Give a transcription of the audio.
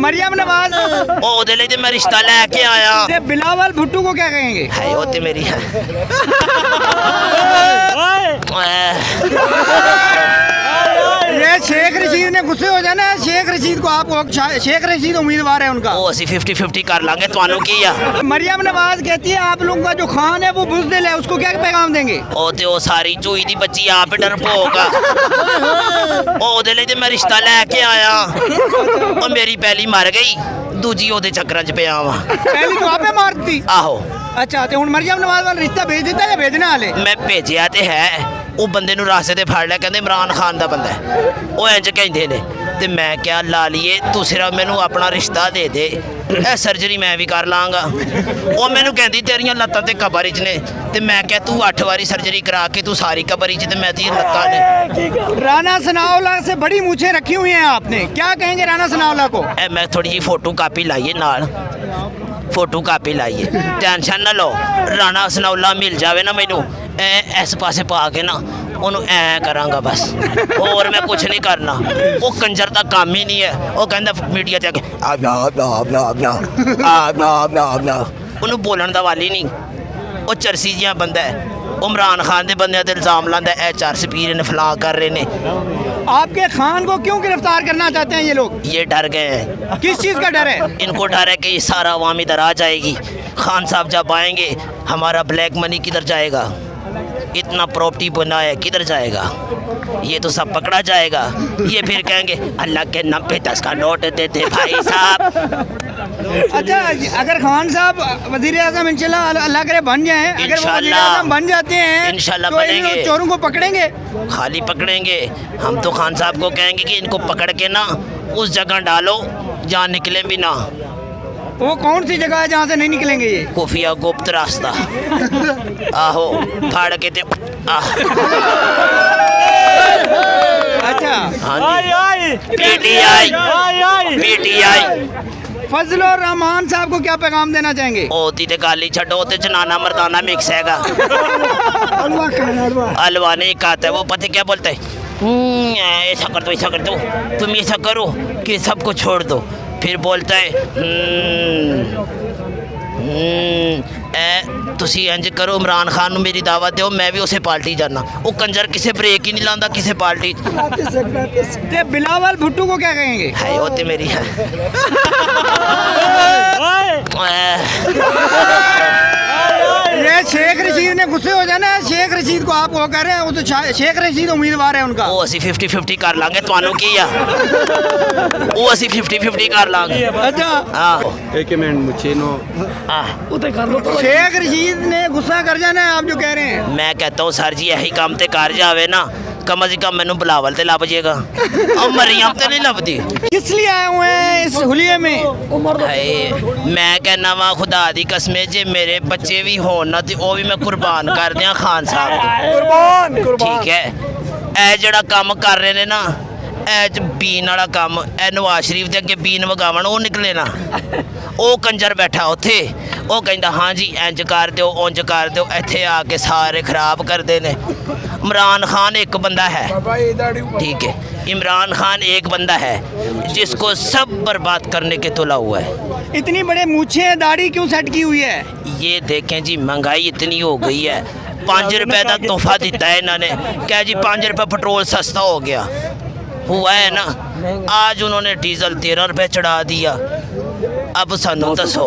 मरियम नवाज ओदे लिए मैं रिश्ता लेके आया। ते बिलावल भुट्टो को क्या कहेंगे? है वो ते मेरी है। ये शेख रशीद ने गुस्से हो जाना है। शेख रशीद को आपको शेख रशीद उम्मीदवार है उनका। वो असी 50-50 कर लांगे तुहानू की आ। मरियम नवाज कहती है आप लोगों का जो खान है वो बुज़दिल है, उसको क्या पैगाम देंगे? ओ ते ओ सारी चूई दी बच्ची आप डरपोक आ। ओदे लिए ते मैं रिश्ता लेके आया। ओ मेरी पहली मर गई, दूजी ओदे चक्कर च पिया वा। पहली तो आपे मार दी। आहो अच्छा तो हुण मरियम नवाज वाला रिश्ता भेज दिता या भेजना हाले? मैं भेजिया ते है। ਉਹ ਬੰਦੇ ਨੂੰ ਰਾਸਤੇ ਤੇ ਫੜ ਲਿਆ, ਕਹਿੰਦੇ ਇਮਰਾਨ ਖਾਨ ਦਾ ਬੰਦਾ ਹੈ। ਉਹ ਇੰਜ ਕਹਿੰਦੇ ਨੇ ਤੇ ਮੈਂ ਕਿਹਾ ਲਾ ਲਈਏ ਤੂੰ ਸਿਰਫ ਮੈਨੂੰ ਆਪਣਾ ਰਿਸ਼ਤਾ ਦੇ ਦੇ, ਇਹ ਸਰਜਰੀ ਮੈਂ ਵੀ ਕਰ ਲਾਂਗਾ। ਉਹ ਮੈਨੂੰ ਕਹਿੰਦੀ ਤੇਰੀਆਂ ਲੱਤਾਂ ਤੇ ਕਬਰ 'ਚ ਨੇ ਤੇ ਮੈਂ ਕਿਹਾ ਤੂੰ 8 ਵਾਰੀ ਸਰਜਰੀ ਕਰਾ ਕੇ ਤੂੰ ਸਾਰੀ ਕਬਰ 'ਚ ਤੇ ਮੈਂ ती ਲੱਤਾਂ ਨੇ। राना सनाउल्लाह से बड़ी मूछें रखी हुई हैं आपने, क्या कहेंगे राना सनाउल्लाह को? मैं थोड़ी जी फोटो कापी लाइए नाल, फोटो कापी लाइए, टेंशन ना लो। राना सनाउल्लाह मिल जावे ना मैनू इस पासे पा के ना ਉਹਨੂੰ ਐ ਕਰਾਂਗਾ ਬਸ, ਹੋਰ ਮੈਂ ਕੁਛ ਨਹੀਂ ਕਰਨਾ। ਉਹ ਕੰਜਰ ਦਾ ਕੰਮ ਹੀ ਨਹੀਂ ਹੈ। ਉਹ ਕਹਿੰਦਾ ਮੀਡੀਆ ਤੇ ਆ ਕੇ ਉਹਨੂੰ ਬੋਲਣ ਦਾ ਵਾਲੀ ਨਹੀਂ। ਉਹ ਚਰਸੀ ਜਿਹਾ ਬੰਦਾ ਹੈ। ਉਹ ਇਮਰਾਨ ਖਾਨ ਦੇ ਬੰਦਿਆਂ ਤੇ ਇਲਜ਼ਾਮ ਲਾਉਂਦਾ ਐ ਚਰਸ ਪੀਰ ਨੇ ਫਲਾਂ ਕਰ ਰਹੇ ਨੇ। आपके खान को क्यों गिरफ्तार करना चाहते हैं ये लोग? ये डर गए हैं। किस चीज़ का डर है? इनको डर है कि ये सारा अवाम इधर आ जाएगी। खान साहब जब आएंगे हमारा ब्लैक मनी किधर जाएगा, इतना प्रॉपर्टी बना है किधर जाएगा, ये तो सब पकड़ा जाएगा। ये फिर कहेंगे अल्लाह के नाम पे 10 का नोट देते भाई साहब। अच्छा अगर खान साहब वज़ीर आज़म इंशाल्लाह अल्लाह करे बन जाएं, अगर वो वज़ीर आज़म बन जाते हैं इंशाल्लाह तो इन बनेंगे। चोरों को पकड़ेंगे? खाली पकड़ेंगे हम तो खान साहब को कहेंगे कि इनको पकड़ के ना उस जगह डालो जहाँ निकले भी ना। वो कौन सी जगह है जहाँ से नहीं निकलेंगे ये? खुफिया गुप्त रास्ता। आहो फाड़ के ते अच्छा पीटीआई फजलुर रहमान साहब को क्या पैगाम देना चाहेंगे? ओती ते गाली छड़ो ते जनाना मर्दाना मिक्स हैगा। हलवा नहीं खाता है वो, पता क्या बोलता है ऐसा कर दो ऐसा कर दो, तुम ऐसा करो कि सबको छोड़ दो। फिर बोलता है तुसी इंज करो इमरान खान ਨੂੰ मेरी दावत दो, मैं भी उसे पार्टी जाना। वो कंजर किसे ब्रेक ही नहीं लाता किसे पार्टी। ते बिलावल भुट्टो को क्या कहेंगे? है वो ते मेरी है। ये शेख रशीद ने गुस्से हो जाना है। शेख रशीद को आप वो कह रहे हैं, वो तो शेख रशीद उम्मीदवार है उनका। वो असी 50-50 कर लांगे तुहानू की आ। वो असी 50-50 कर लांगे। अच्छा आहो एक मिनट मुझे नो शेख रशीद ने गुस्सा कर जाना है आप जो कह रहे हैं। मैं कहता हूँ सर जी यही काम ते कर जावे ना, कम से कम मैनू बिलावल ते लभ जाएगा और मरियम ते नहीं लभदी। किस लिए आए हुए हैं इस हुलिये में? मैं कहना वा खुदा दी कसमे जे मेरे बच्चे भी हो ना तो वो भी मैं कुर्बान कर दिया खान साहब को। ठीक है ए जड़ा काम कर रहे ने ना ए बीन वाला काम, ए नवाज शरीफ के अगे बीन वगावन वो निकले ना, वो कंजर बैठा उत्थे वो कहता हाँ जी इंज कर दो उंज कर दो, इत्थे आके सारे खराब करते ने। इमरान खान एक बंदा है, ठीक है इमरान खान एक बंदा है जिसको सब बर्बाद करने के तुला हुआ है। इतनी बड़े मूछें दाढ़ी क्यों सेट की हुई है? ये देखें जी महंगाई इतनी हो गई है, 5 रुपए का तोहफा दिता है इन्होंने, क्या जी 5 रुपये पेट्रोल सस्ता हो गया हुआ है ना। आज उन्होंने डीजल 13 रुपये चढ़ा दिया। अब सानू दसो